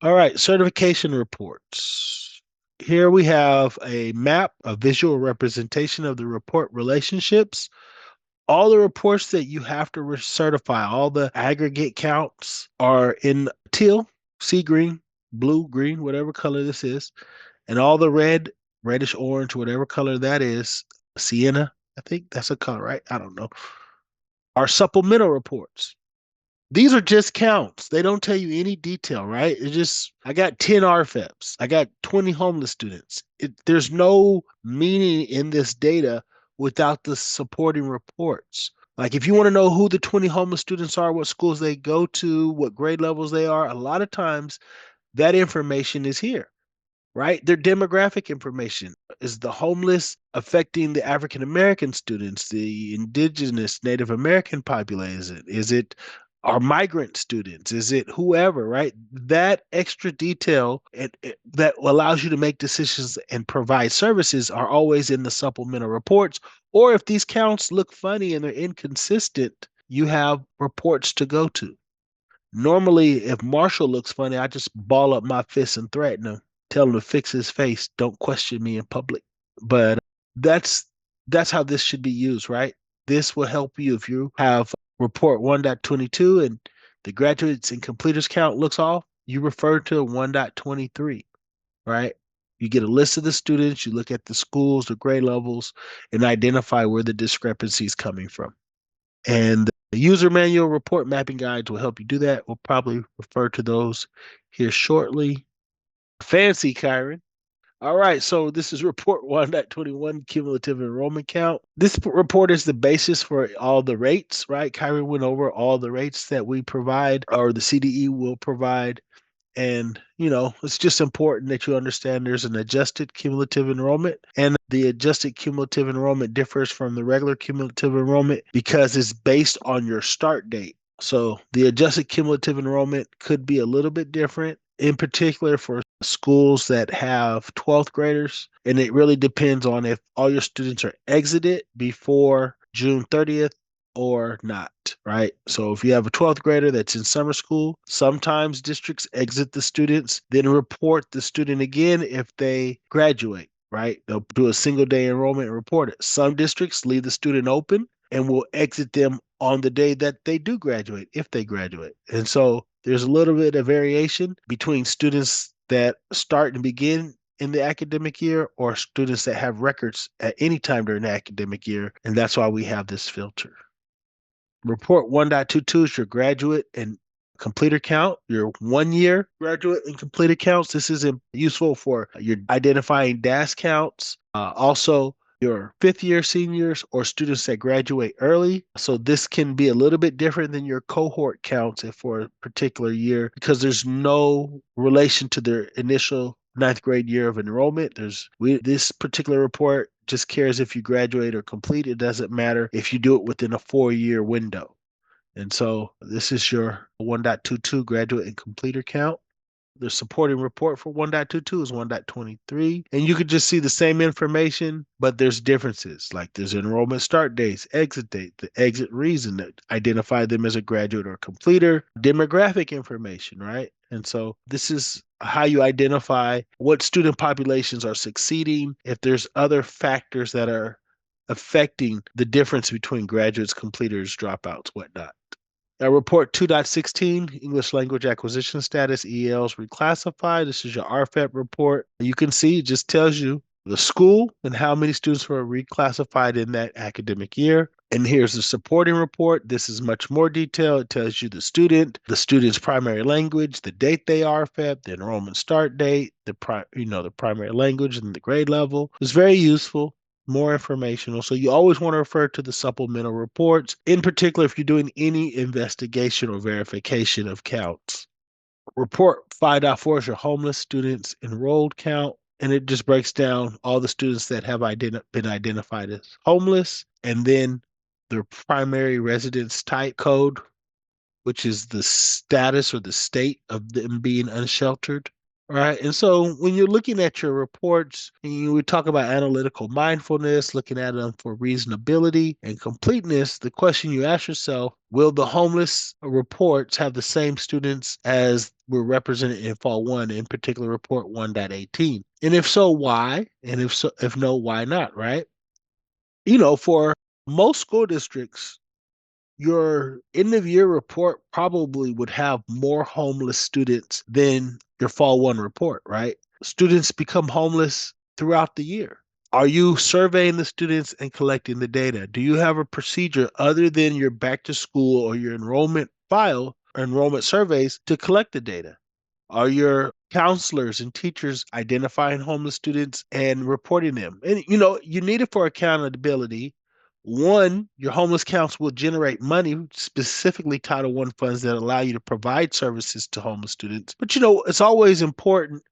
All right, certification reports. Here we have a map, a visual representation of the report relationships. All the reports that you have to certify, all the aggregate counts are in teal, sea green, blue, green, whatever color this is, and all the red, reddish orange, whatever color that is, sienna, I think that's a color, right? I don't know. Are supplemental reports. These are just counts. They don't tell you any detail, right? It's just, I got 10 RFEPs. I got 20 homeless students. There's no meaning in this data without the supporting reports. Like if you want to know who the 20 homeless students are, what schools they go to, what grade levels they are, a lot of times that information is here, right? Their demographic information. Is the homeless affecting the African American students, the indigenous Native American population? Is it our migrant students? Is it whoever, right? That extra detail that allows you to make decisions and provide services are always in the supplemental reports. Or if these counts look funny and they're inconsistent, you have reports to go to. Normally, if Marshall looks funny, I just ball up my fist and threaten him, tell him to fix his face. Don't question me in public. But that's that's how this should be used, right? This will help you if you have report 1.22 and the graduates and completers count looks off, you refer to 1.23, right? You get a list of the students, you look at the schools, the grade levels, and identify where the discrepancy is coming from. And the user manual report mapping guides will help you do that. We'll probably refer to those here shortly. Fancy, Kyron. All right, so this is report 1.21 cumulative enrollment count. This report is the basis for all the rates, right? Kyron went over all the rates that we provide or the CDE will provide. And, it's just important that you understand there's an adjusted cumulative enrollment, and the adjusted cumulative enrollment differs from the regular cumulative enrollment because it's based on your start date. So the adjusted cumulative enrollment could be a little bit different, in particular for schools that have 12th graders. And it really depends on if all your students are exited before June 30th or not, right? So if you have a 12th grader that's in summer school, sometimes districts exit the students, then report the student again if they graduate, right? They'll do a single day enrollment and report it. Some districts leave the student open and will exit them on the day that they do graduate, if they graduate. And so there's a little bit of variation between students that start and begin in the academic year or students that have records at any time during the academic year. And that's why we have this filter. Report 1.22 is your graduate and completer count, your 1 year graduate and completer counts. This is useful for your identifying DAS counts. Also, your 5th year seniors or students that graduate early. So this can be a little bit different than your cohort counts for a particular year because there's no relation to their initial ninth grade year of enrollment. This particular report just cares if you graduate or complete. It doesn't matter if you do it within a 4-year window. And so this is your 1.22 graduate and completer count. The supporting report for 1.22 is 1.23. And you could just see the same information, but there's differences. Like there's enrollment start dates, exit date, the exit reason that identify them as a graduate or completer, demographic information, right? And so this is how you identify what student populations are succeeding, if there's other factors that are affecting the difference between graduates, completers, dropouts, whatnot. Report 2.16, English language acquisition status, ELs reclassified. This is your RFEP report. You can see it just tells you the school and how many students were reclassified in that academic year. And here's the supporting report. This is much more detailed. It tells you the student's primary language, the date they RFEP, the enrollment start date, the primary language and the grade level. It's very useful, more informational. So you always want to refer to the supplemental reports, in particular if you're doing any investigation or verification of counts. Report 5.4 is your homeless students enrolled count, and it just breaks down all the students that have been identified as homeless, and then their primary residence type code, which is the status or the state of them being unsheltered. Right. And so when you're looking at your reports, and you would talk about analytical mindfulness, looking at them for reasonability and completeness, the question you ask yourself, will the homeless reports have the same students as were represented in Fall 1, in particular report 1.18? And if so, why? And if so, if no, why not? Right. For most school districts, your end of year report probably would have more homeless students than your fall one report, right? Students become homeless throughout the year. Are you surveying the students and collecting the data? Do you have a procedure other than your back to school or your enrollment file or enrollment surveys to collect the data? Are your counselors and teachers identifying homeless students and reporting them? And you need it for accountability. One, your homeless counts will generate money, specifically Title I funds that allow you to provide services to homeless students. But it's always important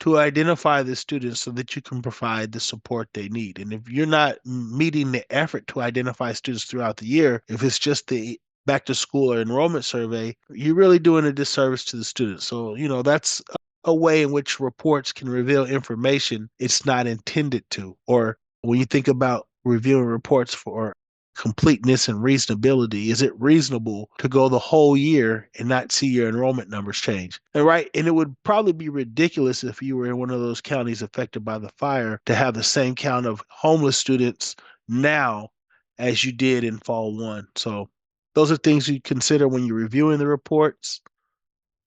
to identify the students so that you can provide the support they need. And if you're not meeting the effort to identify students throughout the year, if it's just the back to school or enrollment survey, you're really doing a disservice to the students. So, that's a way in which reports can reveal information it's not intended to. Or when you think about reviewing reports for completeness and reasonability, is it reasonable to go the whole year and not see your enrollment numbers change? And right, and it would probably be ridiculous if you were in one of those counties affected by the fire to have the same count of homeless students now as you did in fall one. So those are things you consider when you're reviewing the reports.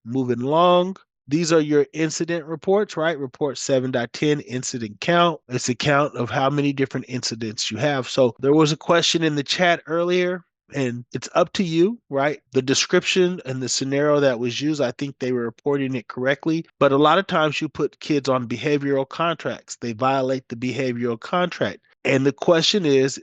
Moving along, these are your incident reports, right? Report 7.10, incident count. It's a count of how many different incidents you have. So there was a question in the chat earlier, and it's up to you, right? The description and the scenario that was used, I think they were reporting it correctly. But a lot of times you put kids on behavioral contracts. They violate the behavioral contract. And the question is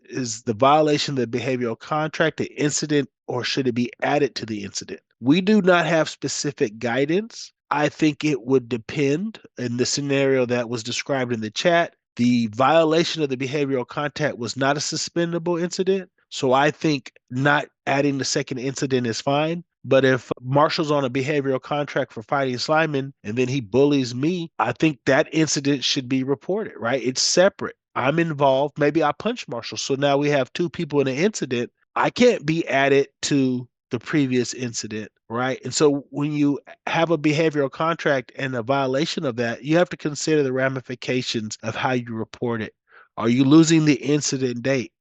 the violation of the behavioral contract an incident or should it be added to the incident? We do not have specific guidance. I think it would depend. In the scenario that was described in the chat, the violation of the behavioral contact was not a suspendable incident. So I think not adding the second incident is fine. But if Marshall's on a behavioral contract for fighting Slyman and then he bullies me, I think that incident should be reported, right? It's separate. I'm involved. Maybe I punch Marshall. So now we have two people in an incident. I can't be added to the previous incident, right? And so when you have a behavioral contract and a violation of that, you have to consider the ramifications of how you report it. Are you losing the incident date?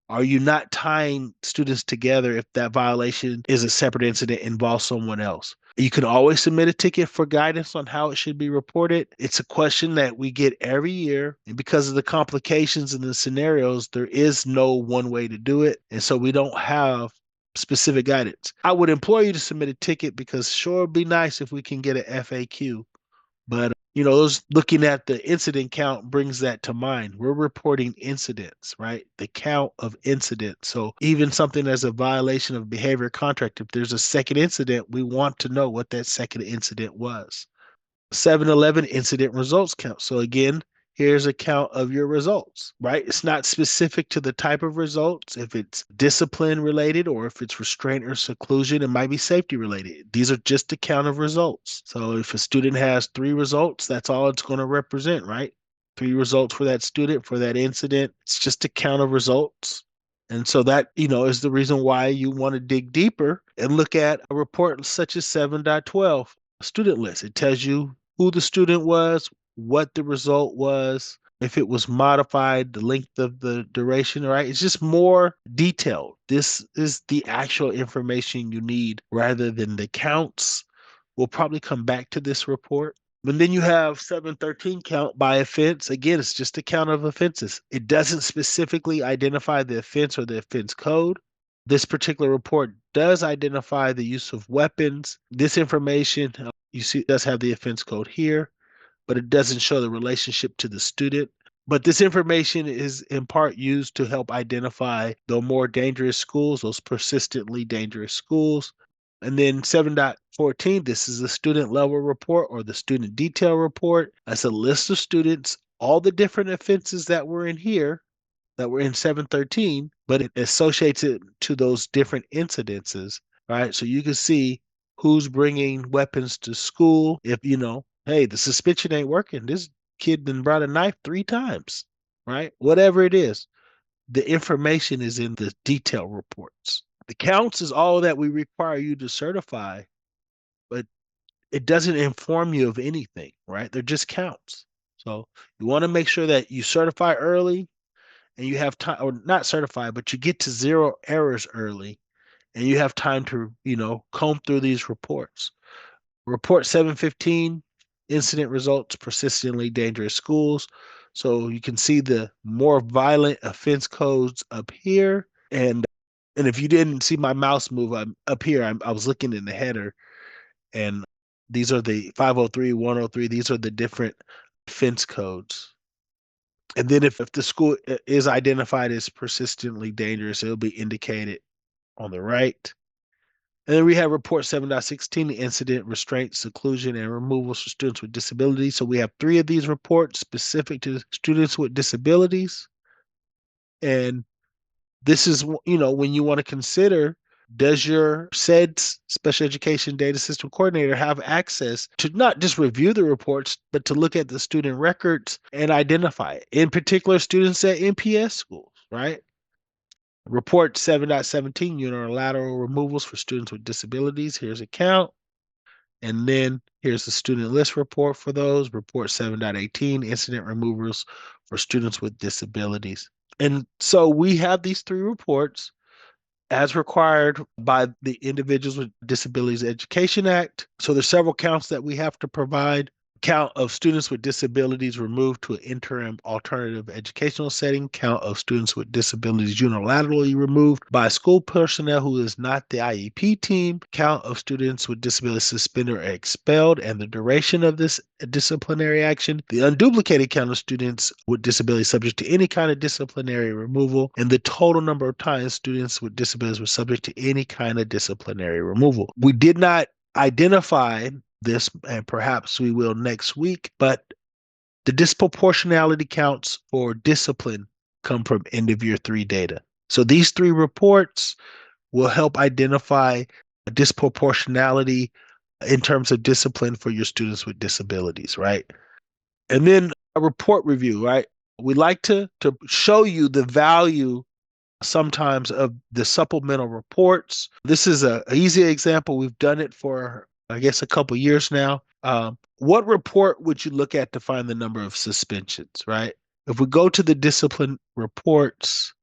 Are you not tying students together if that violation is a separate incident involves someone else? You can always submit a ticket for guidance on how it should be reported. It's a question that we get every year. And because of the complications and the scenarios, there is no one way to do it. And so we don't have specific guidance. I would implore you to submit a ticket because sure it'd be nice if we can get an FAQ. But those looking at the incident count brings that to mind. We're reporting incidents, right? The count of incidents. So even something as a violation of behavior contract, if there's a second incident, we want to know what that second incident was. 7-Eleven incident results count. So again, here's a count of your results, right? It's not specific to the type of results. If it's discipline related or if it's restraint or seclusion, it might be safety related. These are just a count of results. So if a student has 3 results, that's all it's going to represent, right? 3 results for that student for that incident. It's just a count of results. And so that, is the reason why you want to dig deeper and look at a report such as 7.12 student list. It tells you who the student was, what the result was, if it was modified, the length of the duration, right? It's just more detailed. This is the actual information you need rather than the counts. We'll probably come back to this report. And then you have 713 count by offense. Again, it's just a count of offenses. It doesn't specifically identify the offense or the offense code. This particular report does identify the use of weapons. This information, you see, does have the offense code here, but it doesn't show the relationship to the student. But this information is in part used to help identify the more dangerous schools, those persistently dangerous schools. And then 7.14, this is the student level report or the student detail report. That's a list of students, all the different offenses that were in here, that were in 713, but it associates it to those different incidences, right? So you can see who's bringing weapons to school. If Hey, the suspension ain't working. This kid done brought a knife 3 times, right? Whatever it is, the information is in the detail reports. The counts is all that we require you to certify, but it doesn't inform you of anything, right? They're just counts. So you want to make sure that you certify early and you have time, or not certify, but you get to 0 errors early and you have time to, comb through these reports. Report 715, incident results, persistently dangerous schools. So you can see the more violent offense codes up here. And if you didn't see my mouse move, I'm up here. I was looking in the header, and these are the 503, 103. These are the different offense codes. And then if the school is identified as persistently dangerous, it'll be indicated on the right. And then we have report 7.16, the incident, restraints, seclusion, and removals for students with disabilities. So we have 3 of these reports specific to students with disabilities. And this is, when you want to consider, does your said special education data system coordinator have access to not just review the reports, but to look at the student records and identify it? In particular, students at NPS schools, right? Report 7.17, unilateral removals for students with disabilities. Here's a count. And then here's the student list report for those. Report 7.18, incident removals for students with disabilities. And so we have these 3 reports as required by the Individuals with Disabilities Education Act. So there's several counts that we have to provide. Count of students with disabilities removed to an interim alternative educational setting. Count of students with disabilities unilaterally removed by school personnel who is not the IEP team. Count of students with disabilities suspended or expelled and the duration of this disciplinary action. The unduplicated count of students with disabilities subject to any kind of disciplinary removal. And the total number of times students with disabilities were subject to any kind of disciplinary removal. We did not identify this, and perhaps we will next week, but the disproportionality counts for discipline come from end of year 3 data. So these 3 reports will help identify a disproportionality in terms of discipline for your students with disabilities, right? And then a report review, right? We like to show you the value sometimes of the supplemental reports. This is an easy example. We've done it for, I guess, a couple years now. What report would you look at to find the number of suspensions, right? If we go to the discipline reports,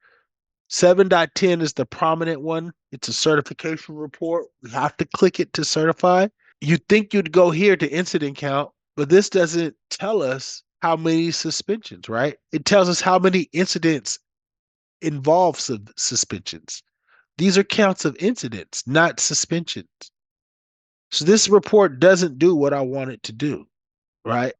7.10 is the prominent one. It's a certification report. We have to click it to certify. You'd think you'd go here to incident count, but this doesn't tell us how many suspensions, right? It tells us how many incidents involve suspensions. These are counts of incidents, not suspensions. So this report doesn't do what I want it to do, right?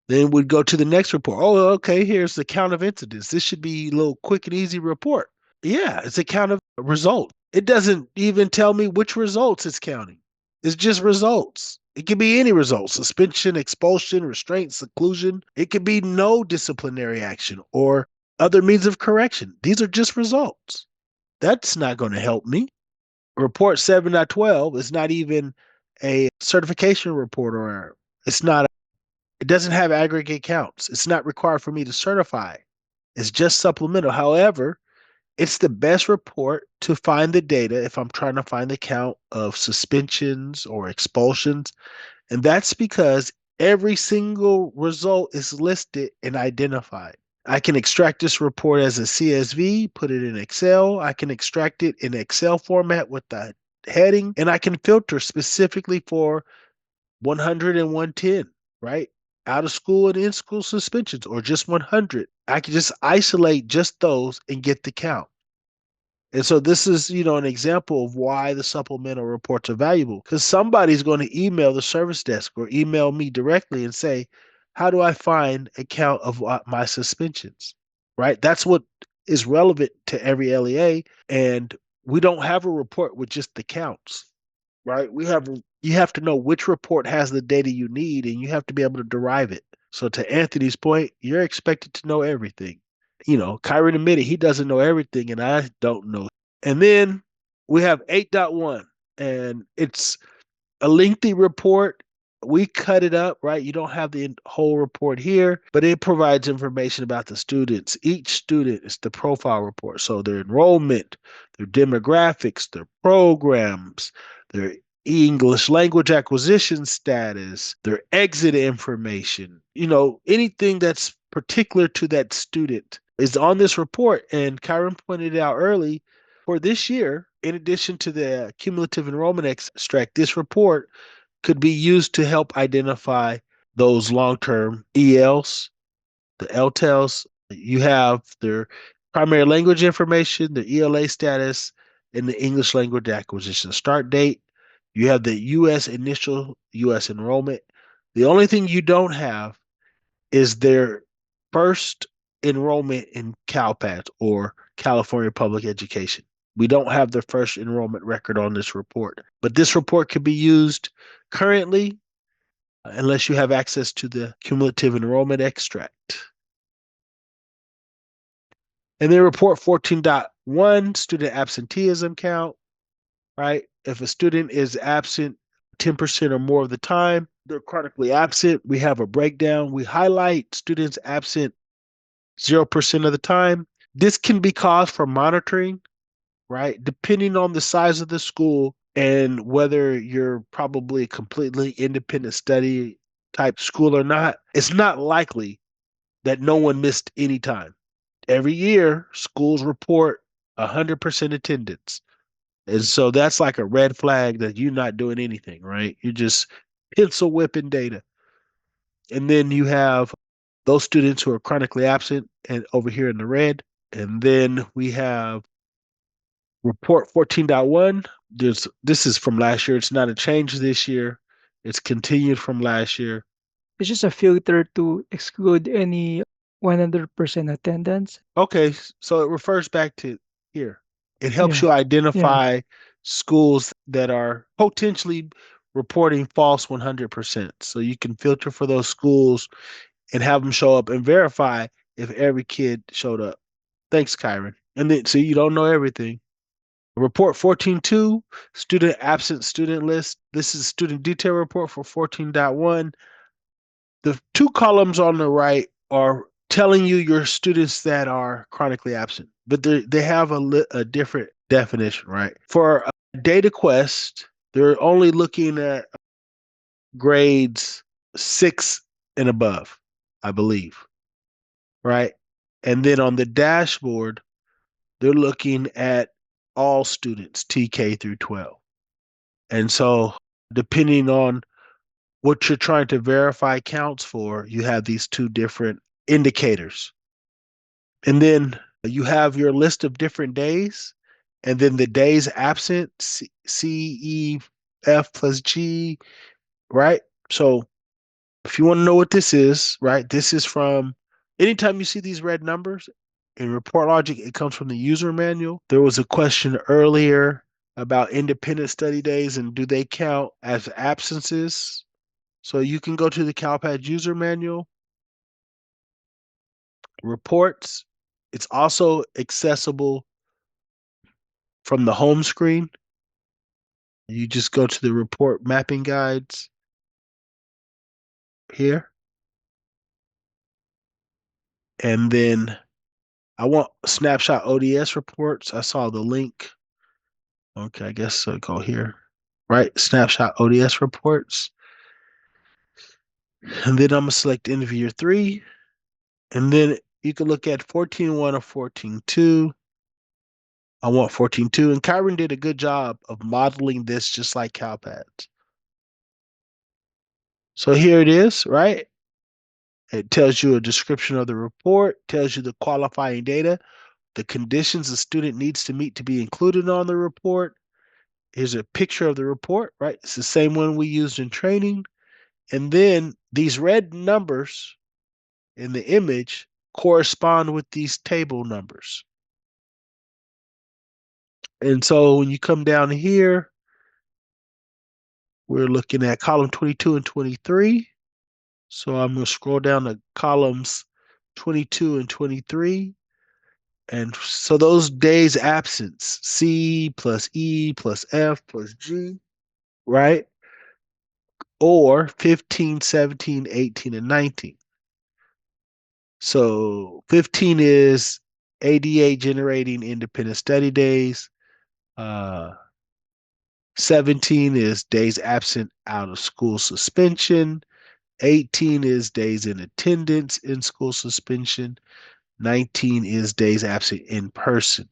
Then we'd go to the next report. Oh, okay, here's the count of incidents. This should be a little quick and easy report. Yeah, it's a count of results. It doesn't even tell me which results it's counting. It's just results. It could be any result: suspension, expulsion, restraint, seclusion. It could be no disciplinary action or other means of correction. These are just results. That's not going to help me. Report 7.12 is not even a certification report, or it's not, it doesn't have aggregate counts. It's not required for me to certify. It's just supplemental. However, it's the best report to find the data if I'm trying to find the count of suspensions or expulsions. And that's because every single result is listed and identified. I can extract this report as a CSV, put it in Excel. I can extract it in Excel format with the heading, and I can filter specifically for 100 and 110, right? Out of school and in school suspensions, or just 100. I can just isolate just those and get the count. And so this is, an example of why the supplemental reports are valuable, because somebody's going to email the service desk or email me directly and say, how do I find a count of my suspensions? Right? That's what is relevant to every LEA. And we don't have a report with just the counts, right? You have to know which report has the data you need, and you have to be able to derive it. So to Anthony's point, you're expected to know everything. Kyron admitted he doesn't know everything, and I don't know. And then we have 8.1, and it's a lengthy report. we cut it up, right? You don't have the whole report here, but it provides information about the students. Each student is the profile report. So their enrollment, their demographics, their programs, their English language acquisition status, their exit information, anything that's particular to that student is on this report. And Kyron pointed out early for this year, in addition to the cumulative enrollment extract, this report could be used to help identify those long-term ELs, the LTELs. You have their primary language information, the ELA status, and the English language acquisition start date. You have the initial US enrollment. The only thing you don't have is their first enrollment in CALPADS or California Public Education. We don't have their first enrollment record on this report, but this report can be used currently unless you have access to the cumulative enrollment extract. And then report 14.1, student absenteeism count, right? If a student is absent 10% or more of the time, they're chronically absent. We have a breakdown. We highlight students absent 0% of the time. This can be cause for monitoring, right? Depending on the size of the school and whether you're probably a completely independent study type school or not, it's not likely that no one missed any time. Every year, schools report 100% attendance. And so that's like a red flag that you're not doing anything, right? You're just pencil whipping data. And then you have those students who are chronically absent and over here in the red. And then we have report 14.1. This is from last year. It's not a change this year. It's continued from last year. It's just a filter to exclude any 100% attendance. Okay, so it refers back to here. It helps Yeah. you Yeah. identify schools that are potentially reporting false 100%. So you can filter for those schools and have them show up and verify if every kid showed up. Thanks, Kyron. And then, so you don't know everything. Report 14.2, student absent student list. This is student detail report for 14.1. The two columns on the right are telling you your students that are chronically absent, but they have a different definition, right? For data quest, they're only looking at grades 6 and above, I believe, right? And then on the dashboard, they're looking at all students, TK through 12. And so, depending on what you're trying to verify counts for, you have these two different indicators. And then you have your list of different days, and then the days absent, C, E, F plus G, right? So if you want to know what this is, right, this is from anytime you see these red numbers in report logic, it comes from the user manual. There was a question earlier about independent study days and do they count as absences? So you can go to the CalPADS user manual, reports. It's also accessible from the home screen. You just go to the report mapping guides here. And then I want snapshot ODS reports. I saw the link. Okay, I guess I'll go here. Right, snapshot ODS reports. And then I'm gonna select end of year 3. And then you can look at 14.1 or 14.2. I want 14.2. And Kyron did a good job of modeling this just like CalPADS. So here it is, right? It tells you a description of the report, tells you the qualifying data, the conditions the student needs to meet to be included on the report. Here's a picture of the report, right? It's the same one we used in training. And then these red numbers in the image correspond with these table numbers. And so when you come down here, we're looking at column 22 and 23. So I'm going to scroll down to columns 22 and 23. And so those days absence, C plus E plus F plus G, right? or 15, 17, 18, and 19. So 15 is ADA generating independent study days. 17 is days absent out of school suspension. 18 is days in attendance in school suspension. 19 is days absent in person.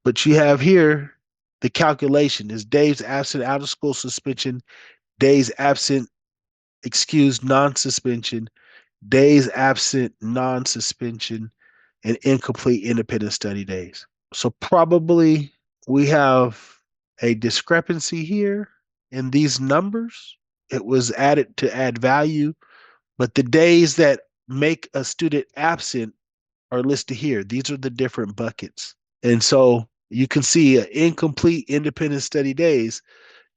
But you have here the calculation is days absent out of school suspension, days absent excused non-suspension, days absent non-suspension, and incomplete independent study days. So probably we have a discrepancy here in these numbers. It was added to add value, but the days that make a student absent are listed here. These are the different buckets. And so you can see incomplete independent study days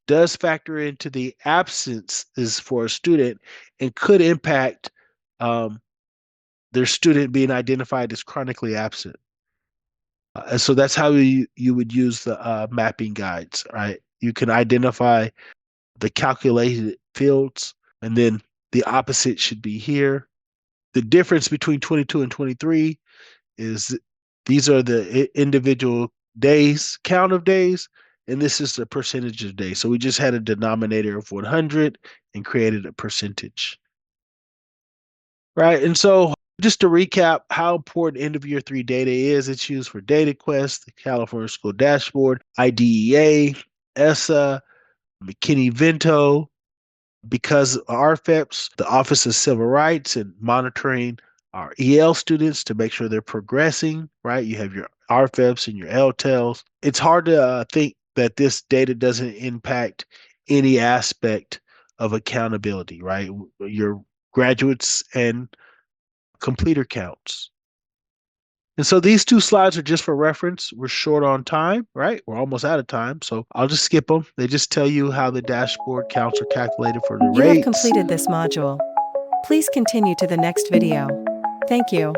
does factor into the absences for a student and could impact their student being identified as chronically absent. And so that's how you would use the mapping guides, right? You can identify the calculated fields, and then the opposite should be here. The difference between 22 and 23 is these are the individual days, count of days, and this is the percentage of days. So we just had a denominator of 100 and created a percentage, right? And so just to recap how important end of year 3 data is, it's used for Data Quest, the California School Dashboard, IDEA, ESSA, McKinney-Vento, because RFEPs, the Office of Civil Rights, and monitoring our EL students to make sure they're progressing, right? You have your RFEPs and your LTELs. It's hard to think that this data doesn't impact any aspect of accountability, right? Your graduates and completer counts. And so these two slides are just for reference. We're short on time, right? We're almost out of time. So I'll just skip them. They just tell you how the dashboard counts are calculated for the You have rates. completed this module. Please continue to the next video. Thank you.